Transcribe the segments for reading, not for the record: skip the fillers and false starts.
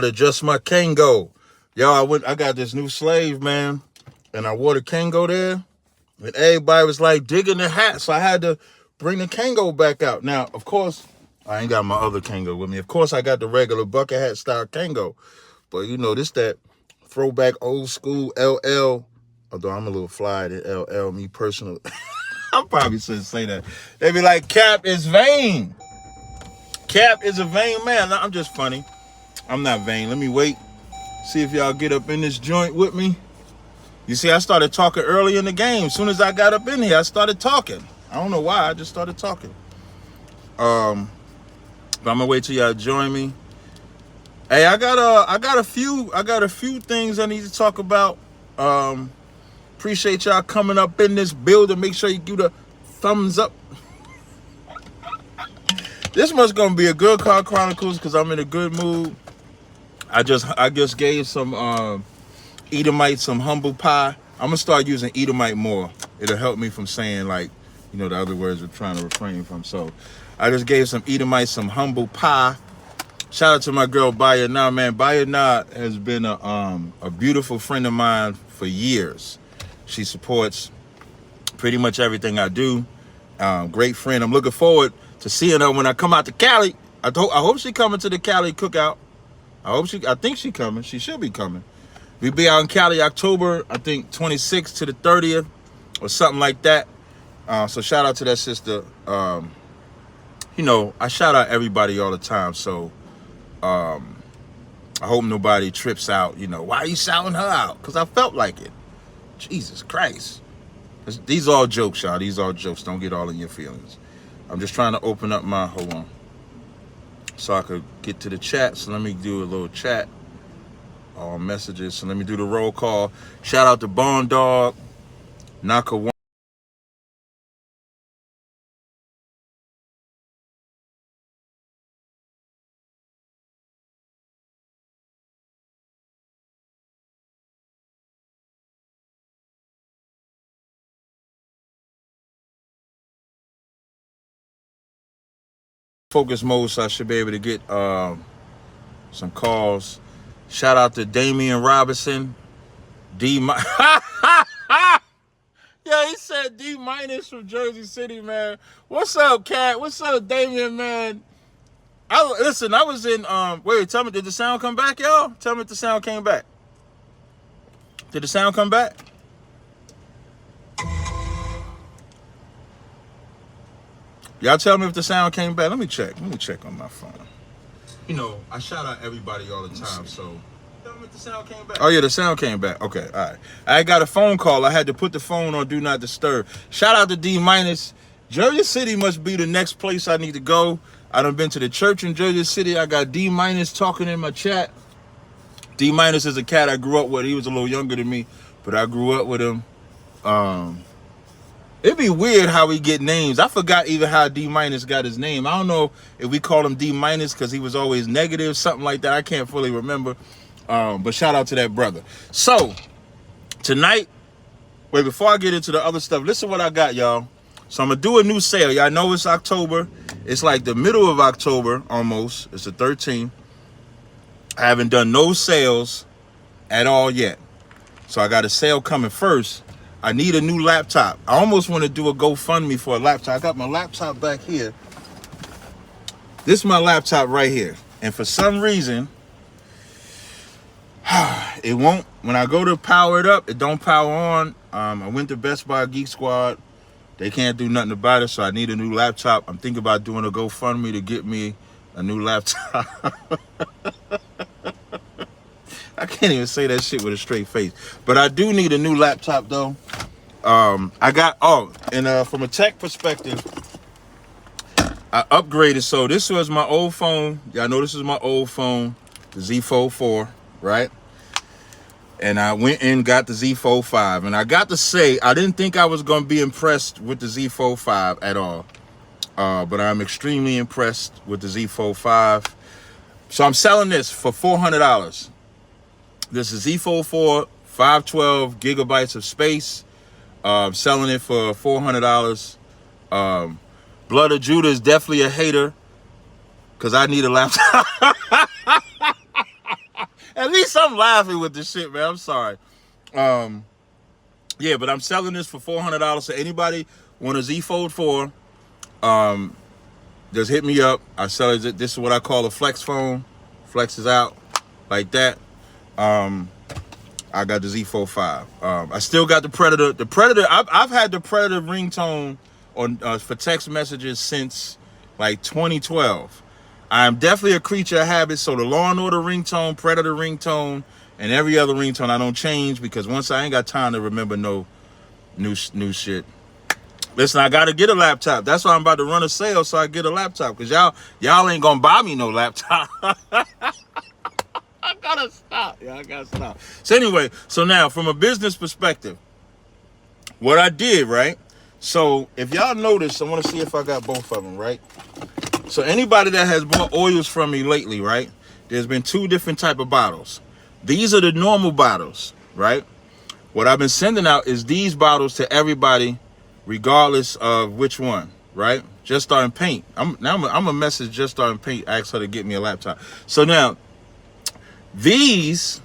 Adjust my Kango. Yo, I got this new slave, man, and I wore the Kango there, and everybody was like digging the hat, so I had to bring the Kango back out. Now, of course, I ain't got my other Kango with me. Of course, I got the regular bucket hat style Kango, but you know, this that throwback old school LL. Although I'm a little fly at LL, me personally. I probably shouldn't say that. They be like, Cap is vain. Cap is a vain man. No, I'm just funny. I'm not vain. Let me wait. See if y'all get up in this joint with me. You see, I started talking early in the game. As soon as I got up in here, I started talking. I don't know why. I just started talking. But I'm gonna wait till y'all join me. Hey, I got a few things I need to talk about. Appreciate y'all coming up in this building. Make sure you give the thumbs up. This must gonna be a good car Chronicles because I'm in a good mood. I just gave some Edomite some humble pie. I'm gonna start using Edomite more. It'll help me from saying like, you know, the other words we're trying to refrain from. So I just gave some Edomite some humble pie. Shout out to my girl Bayana, man. Bayana has been a beautiful friend of mine for years. She supports pretty much everything I do. Great friend. I'm looking forward to seeing her when I come out to Cali. I hope she coming to the Cali cookout. I think she coming. She should be coming. We'll be out in Cali October, I think 26th to the 30th or something like that. So shout out to that sister. You know, I shout out everybody all the time. So I hope nobody trips out. You know, why are you shouting her out? Because I felt like it. Jesus Christ. These are all jokes, y'all. These are all jokes. Don't get all in your feelings. I'm just trying to open up my, hold on, so I could get to the chat. So let me do a little chat. All messages. So let me do the roll call. Shout out to Bone Dog, Naka One. Focus mode, so I should be able to get some calls. Shout out to Damian Robinson. Yeah, he said D- from Jersey City, man. What's up, Cat? What's up, Damian, man? I was in wait, tell me, did the sound come back, y'all? Tell me if the sound came back. Did the sound come back? Y'all tell me if the sound came back. Let me check on my phone. You know, I shout out everybody all the time, so tell me if the sound came back. Oh yeah, the sound came back. Okay, all right. I got a phone call. I had to put the phone on Do Not Disturb. Shout out to D-. Jersey City must be the next place I need to go. I done been to the church in Jersey City. I got D- talking in my chat. D- is a cat I grew up with. He was a little younger than me, but I grew up with him. It'd be weird how we get names. I forgot even how D- got his name. I don't know if we call him D- because he was always negative, something like that. I can't fully remember. But shout out to that brother. So, tonight, wait, before I get into the other stuff, listen what I got, y'all. So I'm going to do a new sale. Y'all know it's October. It's like the middle of October, almost. It's the 13th. I haven't done no sales at all yet. So I got a sale coming first. I need a new laptop. I almost want to do a GoFundMe for a laptop. I got my laptop back here. This is my laptop right here. And for some reason, it won't. When I go to power it up, it don't power on. I went to Best Buy Geek Squad. They can't do nothing about it, so I need a new laptop. I'm thinking about doing a GoFundMe to get me a new laptop. I can't even say that shit with a straight face. But I do need a new laptop, though. I got, from a tech perspective, I upgraded. So this was my old phone. Y'all know this is my old phone, the Z Fold 4, right? And I went and got the Z Fold 5. And I got to say, I didn't think I was going to be impressed with the Z Fold 5 at all. But I'm extremely impressed with the Z Fold 5. So I'm selling this for $400. This is Z Fold 4, 512 gigabytes of space. Selling it for $400. Blood of Judah is definitely a hater because I need a laptop. At least I'm laughing with this shit, man. I'm sorry. Yeah, but I'm selling this for $400. So anybody want a Z Fold 4, just hit me up. I sell it. This is what I call a flex phone. Flexes out like that. I got the Z Fold 5. I still got the Predator. The Predator. I've had the Predator ringtone on for text messages since like 2012. I'm definitely a creature of habit. So the Law and Order ringtone, Predator ringtone, and every other ringtone I don't change because once I ain't got time to remember no new shit. Listen, I gotta get a laptop. That's why I'm about to run a sale so I get a laptop. Cause y'all ain't gonna buy me no laptop. I gotta stop. Yeah, I gotta stop. So anyway, so now from a business perspective, what I did, right? So if y'all notice, I want to see if I got both of them, right? So anybody that has bought oils from me lately, right? There's been two different type of bottles. These are the normal bottles, right? What I've been sending out is these bottles to everybody, regardless of which one, right? Just Starting Paint. I'm a message Just Starting Paint, ask her to get me a laptop. So now, this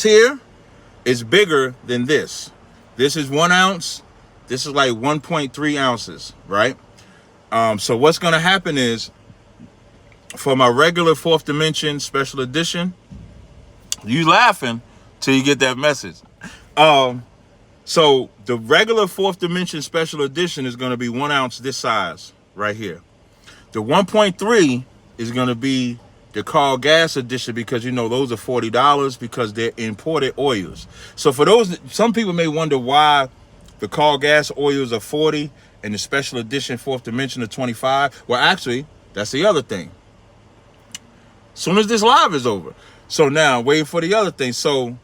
here is bigger than this. This is 1 ounce. This is like 1.3 ounces, right? So what's gonna happen is, for my regular Fourth Dimension Special Edition, you laughing till you get that message. So the regular Fourth Dimension Special Edition is gonna be 1 ounce this size right here. The 1.3 is gonna be the Carl Gas edition because, you know, those are $40 because they're imported oils. So for those, some people may wonder why the Carl Gas oils are 40 and the special edition Fourth Dimension are 25. Well, actually, that's the other thing. As soon as this live is over. So now, waiting for the other thing. So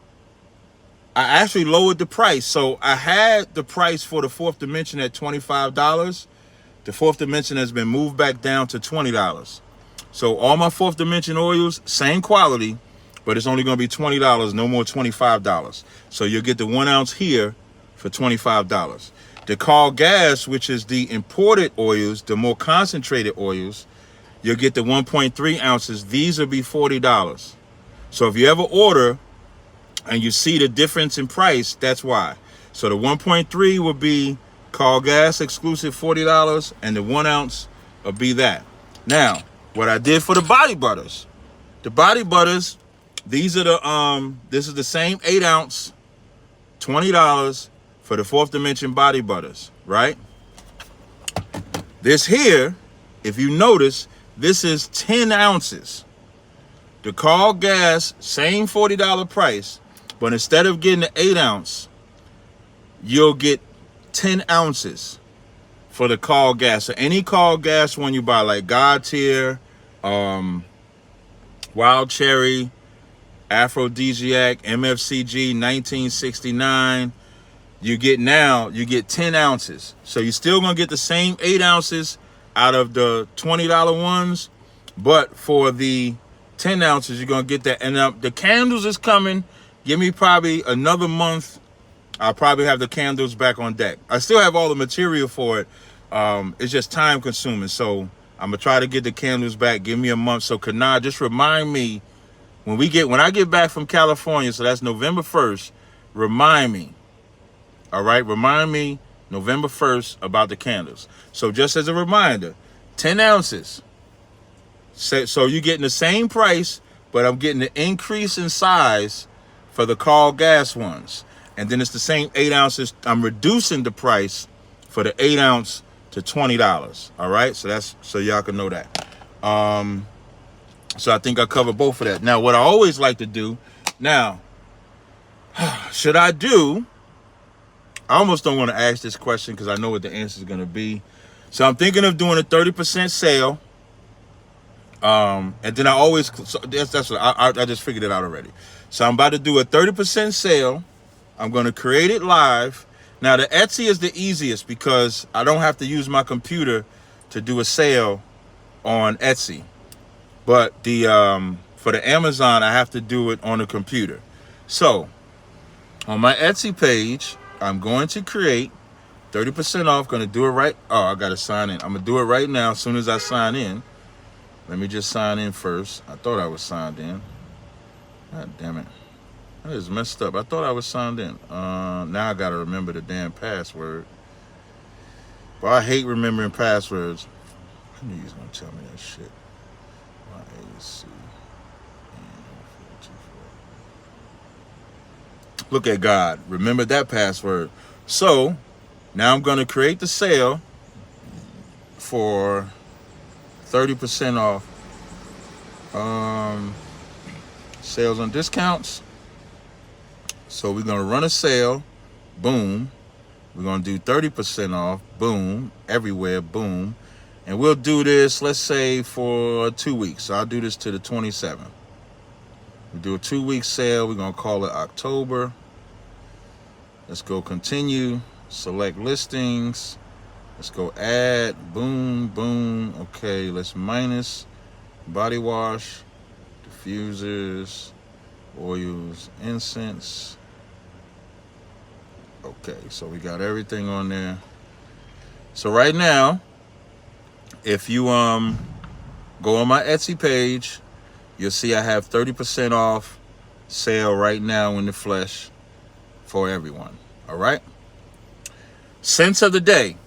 I actually lowered the price. So I had the price for the Fourth Dimension at $25. The Fourth Dimension has been moved back down to $20. So all my Fourth Dimension oils, same quality, but it's only going to be $20, no more $25. So you'll get the 1 ounce here for $25. The Carl Gas, which is the imported oils, the more concentrated oils, you'll get the 1.3 ounces. These will be $40. So if you ever order and you see the difference in price, that's why. So the 1.3 will be Carl Gas exclusive $40, and the 1 ounce will be that. Now, what I did for the body butters, these are the this is the same 8 ounce, $20 for the Fourth Dimension body butters, right? This here, if you notice, this is 10 ounces. The Carl Gas, same $40 price, but instead of getting the 8 ounce, you'll get 10 ounces for the Carl Gas. So any Carl Gas one you buy, like God Tier, Wild Cherry, Aphrodisiac, MFCG, 1969, you get 10 ounces. So you're still gonna get the same 8 ounces out of the $20 ones, but for the 10 ounces, you're gonna get that. And the candles is coming. Give me probably another month. I'll probably have the candles back on deck. I still have all the material for it. It's just time consuming. So I'm gonna try to get the candles back. Give me a month. So Kana, just remind me when I get back from California. So that's November 1st. Remind me. All right, remind me November 1st about the candles. So just as a reminder, 10 ounces. So you're getting the same price, but I'm getting the increase in size for the Carl Gas ones. And then it's the same 8 ounces. I'm reducing the price for the 8 ounce to $20. All right, so y'all can know that. So I think I covered both of that. Now, what I always like to do, now, should I do? I almost don't want to ask this question because I know what the answer is going to be. So I'm thinking of doing a 30% sale. And then I always, so that's what I just figured it out already. So I'm about to do a 30% sale. I'm going to create it live. Now the Etsy is the easiest because I don't have to use my computer to do a sale on Etsy. But the for the Amazon, I have to do it on a computer. So on my Etsy page, I'm going to create 30% off. Going to do it right. Oh, I got to sign in. I'm going to do it right now as soon as I sign in. Let me just sign in first. I thought I was signed in. God damn it. That is messed up. I thought I was signed in. Now I gotta remember the damn password. But I hate remembering passwords. I knew he was gonna tell me that shit. YAC. Look at God. Remember that password. So now I'm gonna create the sale for 30% off. Sales on discounts. So we're gonna run a sale. Boom. We're gonna do 30% off. Boom. Everywhere. Boom. And we'll do this, let's say, for 2 weeks. So I'll do this to the 27th. We do a 2-week sale. We're gonna call it October. Let's go continue. Select listings. Let's go add. Boom, boom. Okay, let's minus body wash, diffusers, oils, incense. Okay, so we got everything on there. So right now, if you go on my Etsy page, you'll see I have 30% off sale right now in the flesh for everyone. All right. Scent of the day.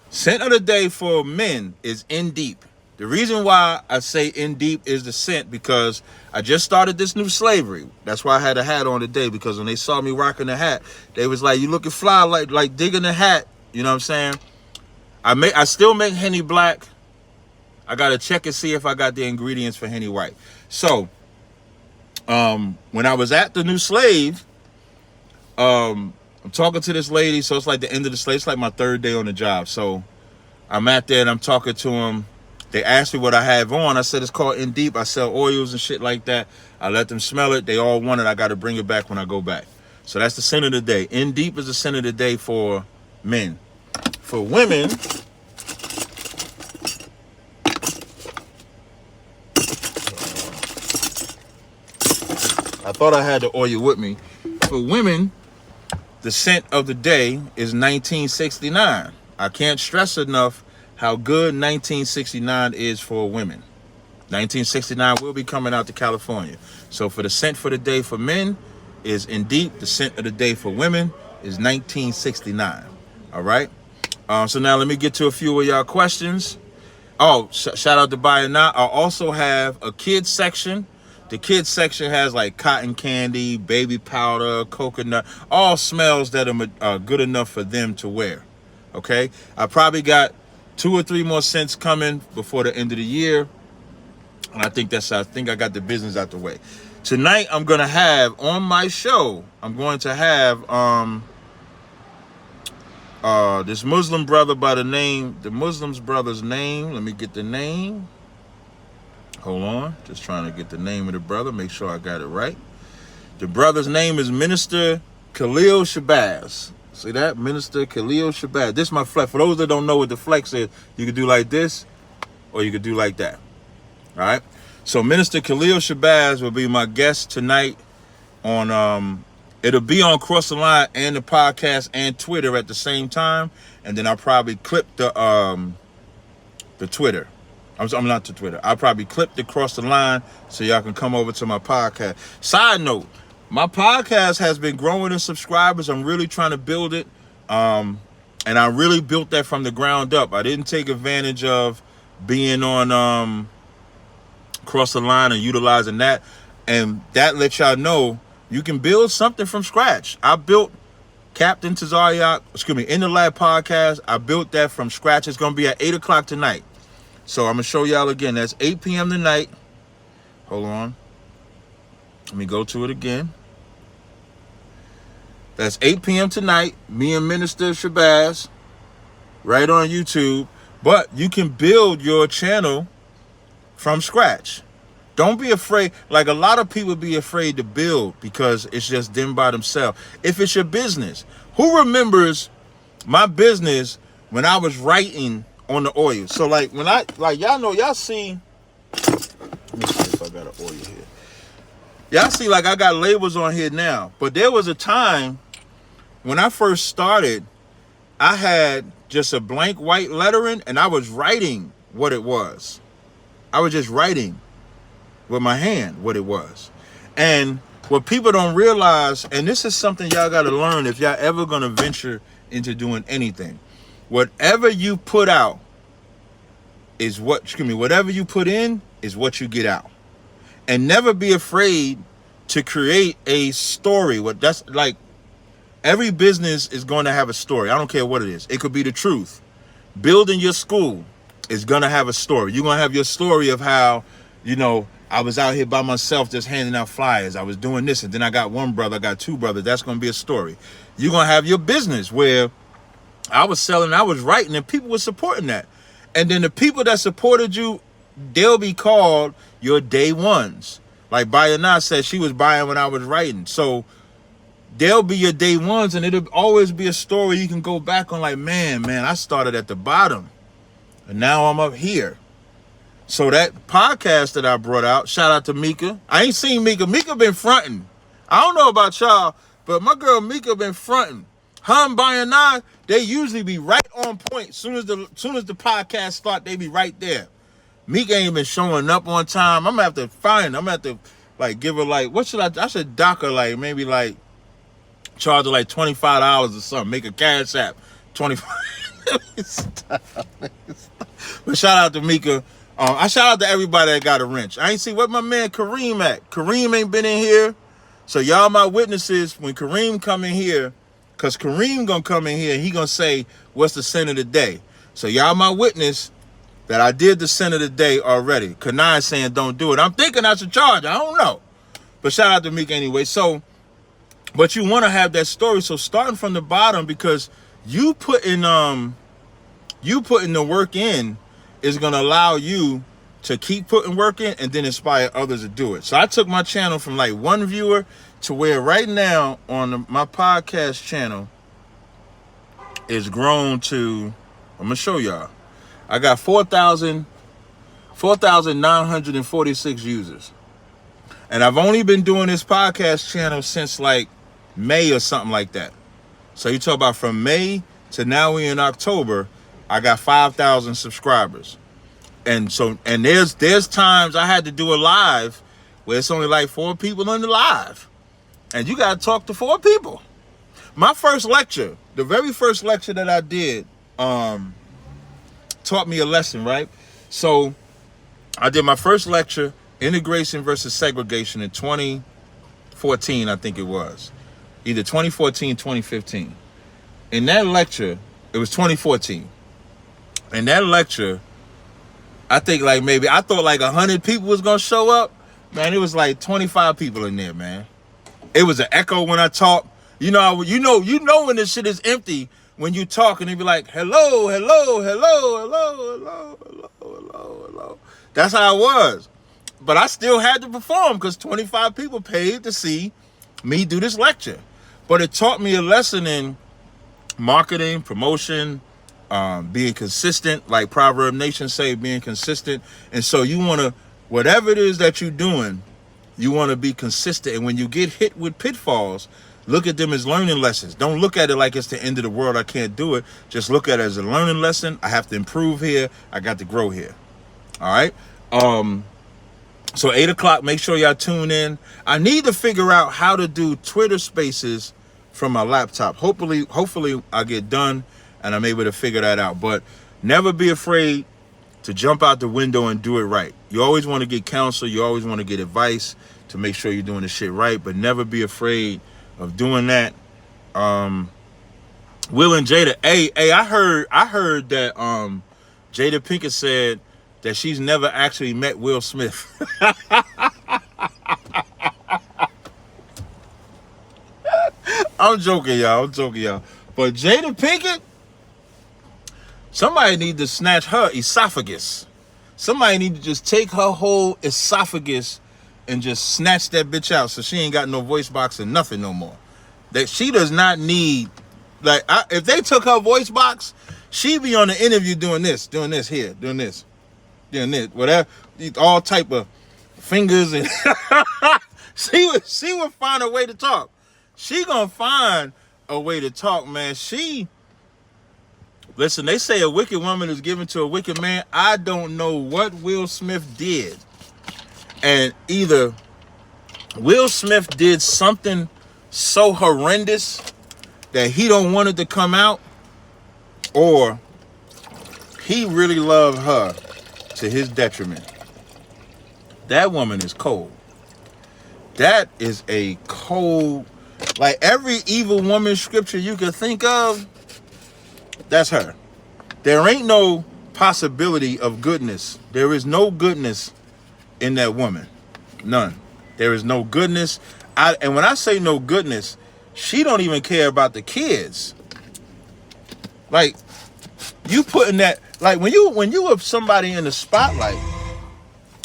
Scent of the day for men is In Deep. The reason why I say In Deep is the scent because I just started this new slavery. That's why I had a hat on today, because when they saw me rocking the hat, they was like, "You looking fly, like digging the hat." You know what I'm saying? I still make Henny Black. I gotta check and see if I got the ingredients for Henny White. So, when I was at the new slave, I'm talking to this lady. So it's like the end of the slave. It's like my 3rd day on the job. So I'm at there and I'm talking to them. They asked me what I have on. I said it's called In Deep. I sell oils and shit like that. I let them smell it. They all want it. I got to bring it back when I go back. So that's the scent of the day. In Deep is the scent of the day for men. For women, I thought I had the oil with me. For women, the scent of the day is 1969. I can't stress enough how good 1969 is for women. 1969 will be coming out to California. So for the scent for the day for men is In Deep. The scent of the day for women is 1969. All right. So now let me get to a few of y'all questions. Oh, shout out to Buy It Now. I also have a kids section. The kids section has like cotton candy, baby powder, coconut, all smells that are good enough for them to wear. Okay. I probably got 2 or 3 more scents coming before the end of the year. And I think I got the business out the way. Tonight, I'm going to have on my show, I'm going to have this Muslim brother by the Muslim's brother's name. Let me get the name. Hold on. Just trying to get the name of the brother. Make sure I got it right. The brother's name is Minister Khalil Shabazz. See that? Minister Khalil Shabazz. This is my flex. For those that don't know what the flex is, you could do like this or you could do like that. All right. So Minister Khalil Shabazz will be my guest tonight on it'll be on Cross the Line and the podcast and Twitter at the same time. And then I'll probably clip the Twitter. I'm not to Twitter. I'll probably clip the Cross the Line so y'all can come over to my podcast. Side note, my podcast has been growing in subscribers. I'm really trying to build it. And I really built that from the ground up. I didn't take advantage of being on Cross the Line and utilizing that. And that lets y'all know you can build something from scratch. I built Captain Tazaryach, In the Lab podcast. I built that from scratch. It's going to be at 8 o'clock tonight. So I'm going to show y'all again. That's 8 p.m. tonight. Hold on. Let me go to it again. That's 8 p.m. tonight. Me and Minister Shabazz. Right on YouTube. But you can build your channel from scratch. Don't be afraid. Like a lot of people be afraid to build because it's just them by themselves. If it's your business. Who remembers my business when I was writing on the oil? So like when y'all know, y'all see, let me see if I got an oil here. Y'all see like I got labels on here now, but there was a time when I first started, I had just a blank white lettering and I was writing what it was. I was just writing with my hand what it was. And What people don't realize, and this is something y'all got to learn if y'all ever going to venture into doing anything. Whatever you put out is whatever you put in is what you get out. And never be afraid to create a story. That's like, every business is going to have a story. I don't care what it is. It could be the truth. Building your school is going to have a story. You're going to have your story of how, I was out here by myself just handing out flyers. I was doing this, and then I got one brother, I got two brothers. That's going to be a story. You're going to have your business where I was selling, I was writing, and people were supporting that. And then the people that supported you, they'll be called your day ones. Like Bayana said, she was buying when I was writing. So they'll be your day ones, and it'll always be a story you can go back on like, man, I started at the bottom, and now I'm up here. So that podcast that I brought out, shout out to Mika. I ain't seen Mika. Mika been fronting. I don't know about y'all, but my girl Mika been fronting. Her and Bayana, they usually be right on point. Soon as the podcast start, they be right there. Mika ain't been showing up on time. I'm gonna have to find her. I'm gonna have to like give her like, what should I should dock her like maybe like charge her like $25 or something. Make a cash app. 25. But shout out to Mika. I shout out to everybody that got a wrench. I ain't see what my man Kareem at. Kareem ain't been in here. So y'all my witnesses when Kareem come in here, because Kareem gonna come in here and he gonna say, what's the sin of the day? So y'all my witness that I did the sin of the day already. Kanai is saying don't do it. I'm thinking I should charge. I don't know. But shout out to Mika anyway. So, but you want to have that story. So starting from the bottom, because you putting the work in is going to allow you to keep putting work in and then inspire others to do it. So I took my channel from like one viewer to where right now on my podcast channel is grown to, I'm going to show y'all. I got 4,946 users. And I've only been doing this podcast channel since like May or something like that. So you talk about from May to now we in October, I got 5,000 subscribers. And so, and there's times I had to do a live where it's only like 4 people on the live. And you got to talk to 4 people. My first lecture, the very first lecture that I did, taught me a lesson, right? So I did my first lecture, Integration versus Segregation, in 2014, I think it was. Either 2014, 2015. In that lecture, it was 2014. In that lecture, I think like maybe, I thought like 100 people was going to show up. Man, it was like 25 people in there, man. It was an echo when I talked. You know when this shit is empty when you talk and they be like, hello, hello, hello, hello, hello, hello, hello, hello. That's how it was. But I still had to perform because 25 people paid to see me do this lecture. But it taught me a lesson in marketing, promotion, being consistent, like Proverb Nation say, being consistent. And so you want to, whatever it is that you're doing, you want to be consistent. And when you get hit with pitfalls, look at them as learning lessons. Don't look at it like it's the end of the world, I can't do it. Just look at it as a learning lesson. I have to improve here. I got to grow here. All right. So 8 o'clock, make sure y'all tune in. I need to figure out how to do Twitter Spaces from my laptop. Hopefully I get done and I'm able to figure that out. But never be afraid to jump out the window and do it right. You always want to get counsel. You always want to get advice to make sure you're doing the shit right. But never be afraid of doing that. Will and Jada. Hey, I heard that Jada Pinkett said that she's never actually met Will Smith. I'm joking, y'all. But Jada Pinkett, somebody need to snatch her esophagus. Somebody need to just take her whole esophagus and just snatch that bitch out so she ain't got no voice box or nothing no more. That she does not need, like, if they took her voice box, she'd be on the interview doing this here, doing this, whatever, all type of fingers, and she would find a way to talk. She gonna find a way to talk, man. Listen, they say a wicked woman is given to a wicked man. I don't know what Will Smith did. And either Will Smith did something so horrendous that he don't want it to come out, or he really loved her to his detriment. That woman is cold. That is a cold, like every evil woman scripture you could think of, that's her. There ain't no possibility of goodness. There is no goodness in that woman. None. There is no goodness. And when I say no goodness, she don't even care about the kids. Like, you putting that, like when you have somebody in the spotlight,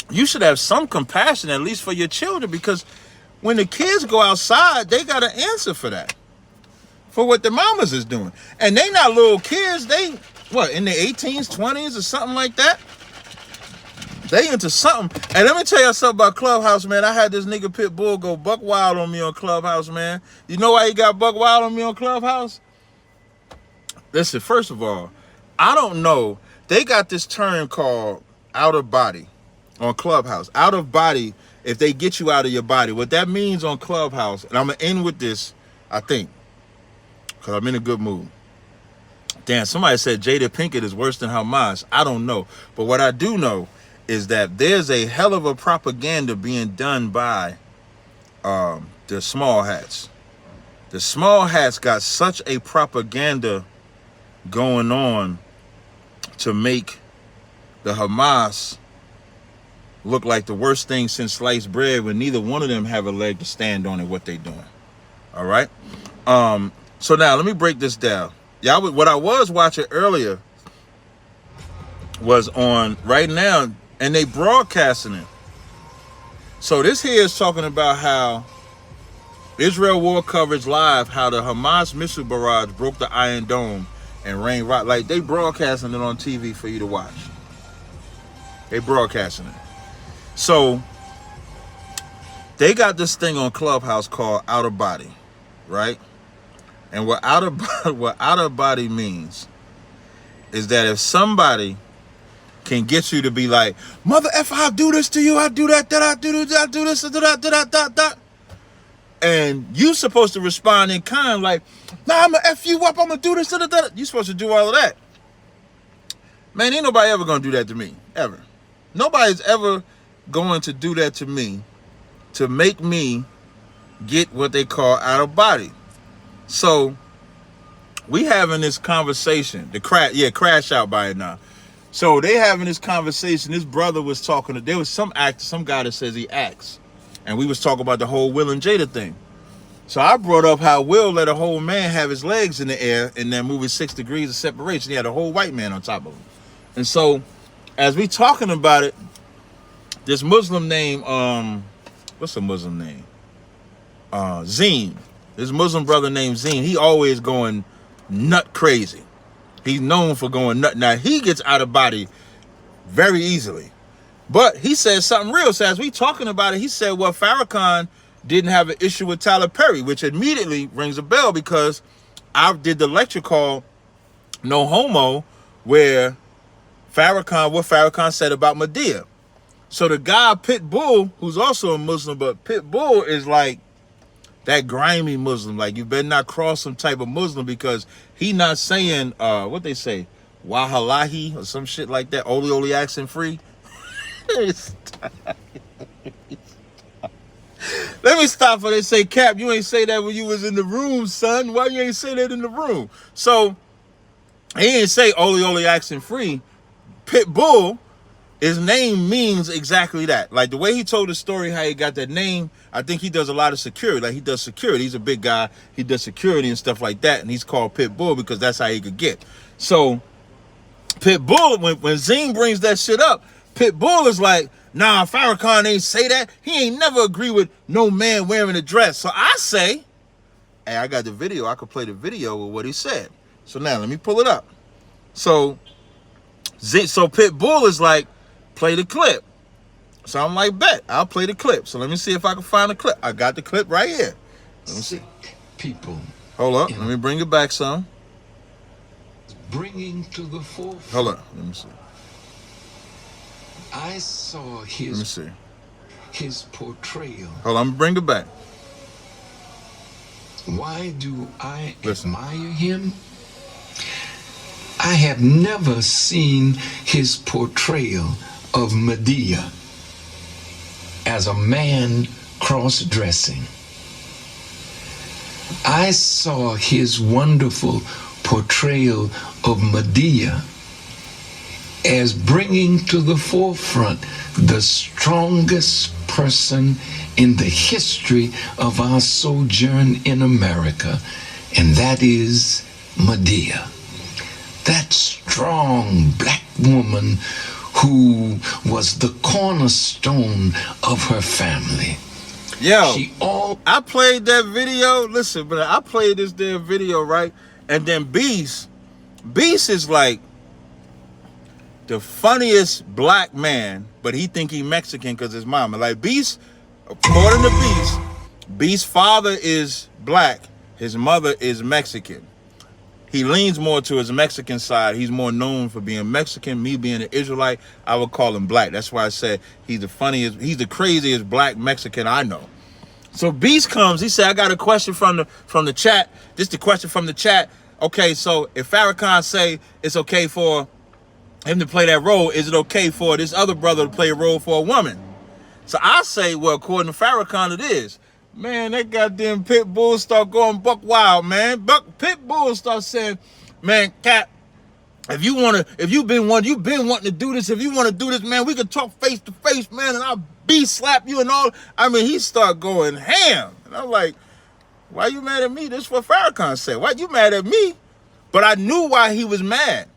you should have some compassion at least for your children, because when the kids go outside, they got to answer for that, for what the mamas is doing. And they not little kids. They, what, in their 18s, 20s or something like that? They into something. And let me tell you something about Clubhouse, man. I had this nigga Pitbull go buck wild on me on Clubhouse, man. You know why he got buck wild on me on Clubhouse? Listen, first of all, I don't know. They got this term called out of body on Clubhouse. Out of body, if they get you out of your body. What that means on Clubhouse, and I'm going to end with this, I think, because I'm in a good mood. Damn, somebody said Jada Pinkett is worse than Hamas. I don't know. But what I do know is that there's a hell of a propaganda being done by the small hats. The small hats got such a propaganda going on to make the Hamas look like the worst thing since sliced bread, when neither one of them have a leg to stand on in what they're doing. All right? So now let me break this down. Y'all, what I was watching earlier was on right now, and they broadcasting it. So this here is talking about how Israel War Coverage Live, how the Hamas missile barrage broke the Iron Dome and rained rock. Like, they broadcasting it on TV for you to watch. They broadcasting it. So they got this thing on Clubhouse called out of body, right? And what out of body means is that if somebody can get you to be like, mother F, I'll do this to you, I do that, I do this, I do that. And you supposed to respond in kind, like, nah, I'm gonna F you up, I'm gonna do this, you supposed to do all of that. Man, ain't nobody ever gonna do that to me, ever. Nobody's ever going to do that to me to make me get what they call out of body. So we having this conversation, crash out by it now. So they having this conversation. This brother was talking to, there was some guy that says he acts. And we was talking about the whole Will and Jada thing. So I brought up how Will let a whole man have his legs in the air in that movie 6 Degrees of Separation. He had a whole white man on top of him. And so as we talking about it, this Muslim name, what's a Muslim name? Zine. This Muslim brother named Zine, he always going nut crazy. He's known for going nut. Now, he gets out of body very easily. But he said something real. So as we talking about it, he said, well, Farakhan didn't have an issue with Tyler Perry, which immediately rings a bell, because I did the lecture called No Homo, where what Farakhan said about Medea. So the guy, Pitbull, who's also a Muslim, but Pitbull is like that grimy Muslim. Like, you better not cross some type of Muslim, because he not saying, what they say, Wahalahi or some shit like that, Oli accent free. Let me stop for they say, Cap, you ain't say that when you was in the room, son. Why you ain't say that in the room? So he ain't say Oli accent free. Pitbull, his name means exactly that. Like, the way he told the story, how he got that name, I think he does a lot of security. Like, he does security. He's a big guy. He does security and stuff like that. And he's called Pitbull because that's how he could get. So Pitbull, when Zine brings that shit up, Pitbull is like, nah, Farakhan ain't say that. He ain't never agree with no man wearing a dress. So I say, hey, I got the video. I could play the video with what he said. So now let me pull it up. So Pitbull is like, play the clip. So I'm like, bet, I'll play the clip. So let me see if I can find the clip. I got the clip right here. Let me see. People. Hold up. Let me bring it back some. Bringing to the forefront. Hold up. Let me see. I saw his. Let me see. his portrayal. Hold on, bring it back. Why do I admire him? I have never seen his portrayal of Medea as a man cross-dressing. I saw his wonderful portrayal of Medea as bringing to the forefront the strongest person in the history of our sojourn in America, and that is Medea. That strong black woman who was the cornerstone of her family. Yo, I played that video. Listen, but I played this damn video, right? And then Beast is like the funniest black man, but he think he Mexican because his mama. Like Beast, according to Beast's father is black, his mother is Mexican. He leans more to his Mexican side. He's more known for being Mexican. Me being an Israelite, I would call him black. That's why I said he's the funniest, he's the craziest black Mexican I know. So Beast comes, he said, I got a question from the chat. This is the question from the chat. Okay, so if Farakhan say it's okay for him to play that role, is it okay for this other brother to play a role for a woman? So I say, well, according to Farakhan, it is. Man, that goddamn pit bull start going buck wild, man. Pit bull start saying, man, Cap, if you've been wanting to do this, if you want to do this, man, we could talk face to face, man, and I'll slap you and all. I mean, he start going ham. And I'm like, why you mad at me? This is what Farakhan said. Why you mad at me? But I knew why he was mad.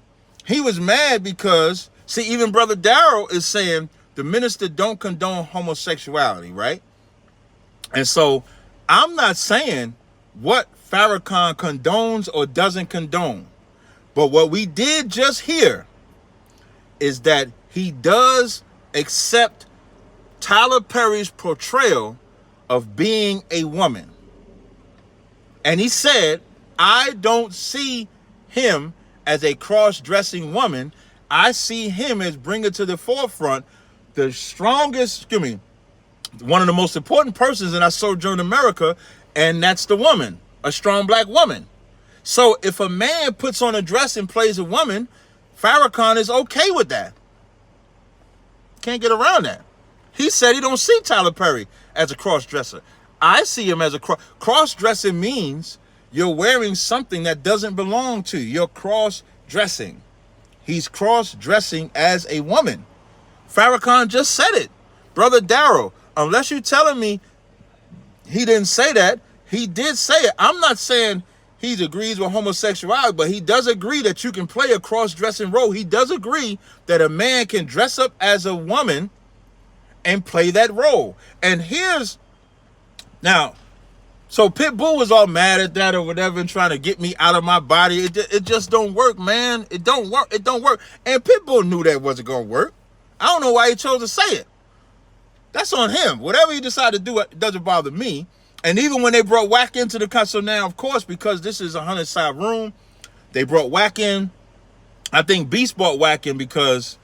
He was mad because, see, even Brother Darryl is saying the minister don't condone homosexuality, right? And so I'm not saying what Farakhan condones or doesn't condone. But what we did just hear is that he does accept Tyler Perry's portrayal of being a woman. And he said, I don't see him as a cross-dressing woman. I see him as bringing to the forefront the strongest, one of the most important persons in our sojourn in America, and that's the woman, a strong black woman. So if a man puts on a dress and plays a woman, Farakhan is okay with that. Can't get around that. He said he don't see Tyler Perry as a cross-dresser. I see him as a cross-dressing means you're wearing something that doesn't belong to you. You're cross-dressing. He's cross-dressing as a woman. Farakhan just said it. Brother Darryl, unless you're telling me he didn't say that, he did say it. I'm not saying he agrees with homosexuality, but he does agree that you can play a cross-dressing role. He does agree that a man can dress up as a woman and play that role. And now, so Pitbull was all mad at that or whatever and trying to get me out of my body. It just don't work, man. It don't work. It don't work. And Pitbull knew that wasn't going to work. I don't know why he chose to say it. That's on him. Whatever he decided to do, it doesn't bother me. And even when they brought Wack into the concert, now, of course, because this is a 100-side room, they brought Wack in. I think Beast brought Wack in because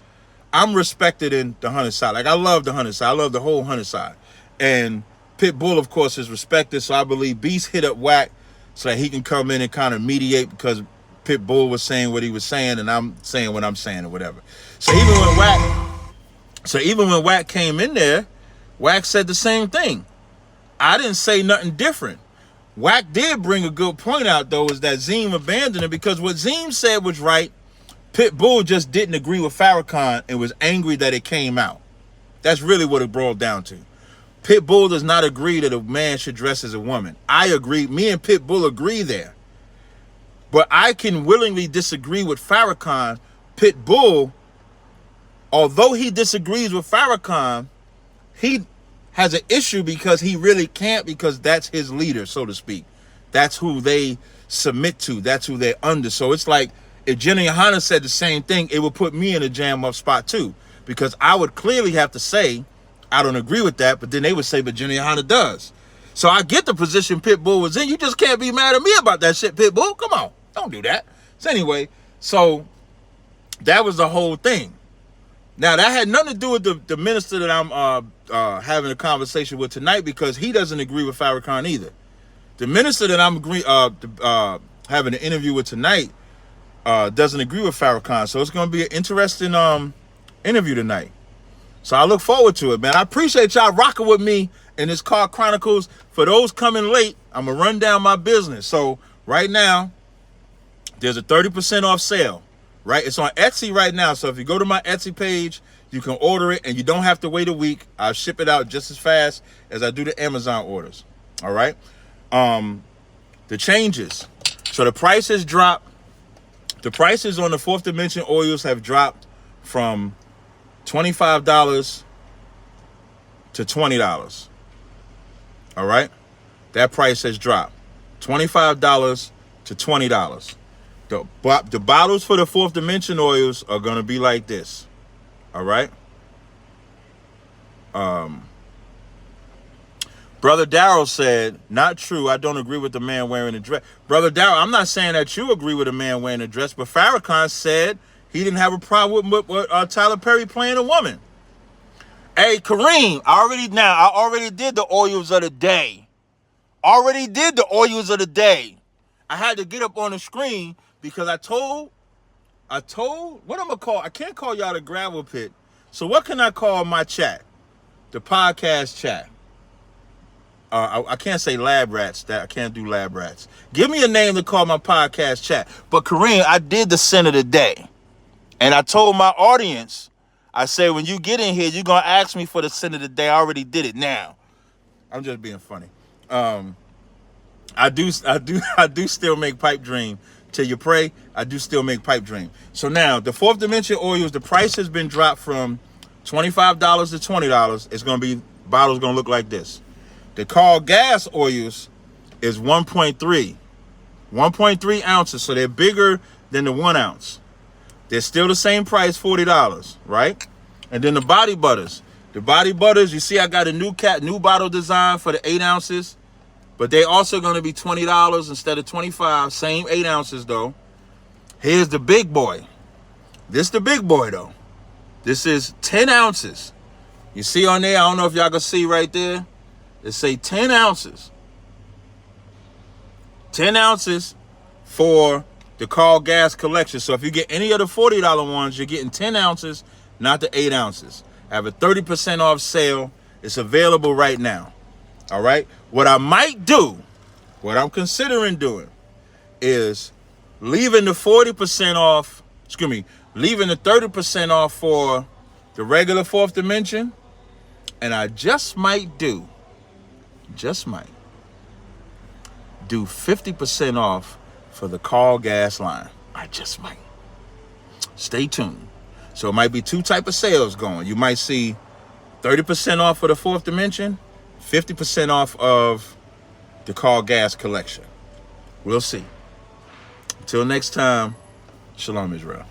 I'm respected in the 100 side. Like, I love the 100 side. I love the whole 100 side. And Pitbull, of course, is respected. So I believe Beast hit up Wack so that he can come in and kind of mediate, because Pitbull was saying what he was saying and I'm saying what I'm saying or whatever. So even when Wack came in there, Wack said the same thing. I didn't say nothing different. Wack did bring a good point out, though, is that Zeem abandoned it, because what Zeem said was right. Pitbull just didn't agree with Farakhan and was angry that it came out. That's really what it boiled down to. Pitbull does not agree that a man should dress as a woman. I agree. Me and Pitbull agree there. But I can willingly disagree with Farakhan. Pitbull, although he disagrees with Farakhan, he has an issue because he really can't, because that's his leader, so to speak. That's who they submit to. That's who they're under. So it's like if Jenna Johanna said the same thing, it would put me in a jam-up spot too, because I would clearly have to say, I don't agree with that, but then they would say, but Jenna Johanna does. So I get the position Pitbull was in. You just can't be mad at me about that shit, Pitbull. Come on, don't do that. So anyway, so that was the whole thing. Now, that had nothing to do with the minister that I'm having a conversation with tonight, because he doesn't agree with Farakhan either. The minister that I'm having an interview with tonight doesn't agree with Farakhan. So it's going to be an interesting interview tonight. So I look forward to it, man. I appreciate y'all rocking with me in this Car Chronicles. For those coming late, I'm going to run down my business. So right now, there's a 30% off sale, right? It's on Etsy right now. So if you go to my Etsy page, you can order it, and you don't have to wait a week. I'll ship it out just as fast as I do the Amazon orders. All right? The changes. So the prices dropped. The prices on the Fourth Dimension oils have dropped from $25 to $20. All right? That price has dropped. $25 to $20. The bottles for the Fourth Dimension oils are going to be like this. All right? Brother Darrell said, not true. I don't agree with the man wearing a dress. Brother Darrell, I'm not saying that you agree with a man wearing a dress, but Farakhan said he didn't have a problem with Tyler Perry playing a woman. Hey, Kareem, I already did the oils of the day. I had to get up on the screen because I told, what I'm going to call? I can't call y'all the gravel pit. So what can I call my chat? The podcast chat. I can't say lab rats. That I can't do lab rats. Give me a name to call my podcast chat. But Kareem, I did the sin of the day. And I told my audience, I said, when you get in here, you're going to ask me for the sin of the day. I already did it now. I'm just being funny. I do still make pipe dream. Till you pray, I do still make pipe dream. So now, the Fourth Dimension oils, the price has been dropped from $25 to $20. It's going to be, bottle's going to look like this. The Carl Gas oils is 1.3 ounces, so they're bigger than the 1 ounce. They're still the same price, $40, right? And then the body butters. The body butters, you see I got a new bottle design for the 8 ounces, but they also going to be $20 instead of $25. Same 8 ounces, though. Here's the big boy. This the big boy, though. This is 10 ounces. You see on there, I don't know if y'all can see right there. It say 10 ounces. 10 ounces for the Carl Gas collection. So if you get any of the $40 ones, you're getting 10 ounces, not the 8 ounces. I have a 30% off sale. It's available right now. All right? What I might do, what I'm considering doing, is leaving the 40% off, leaving the 30% off for the regular Fourth Dimension, and I just might do 50% off for the Carl Gas line. I just might. Stay tuned. So it might be two type of sales going. You might see 30% off for the Fourth Dimension, 50% off of the Carl Gas collection. We'll see. Until next time, Shalom Israel.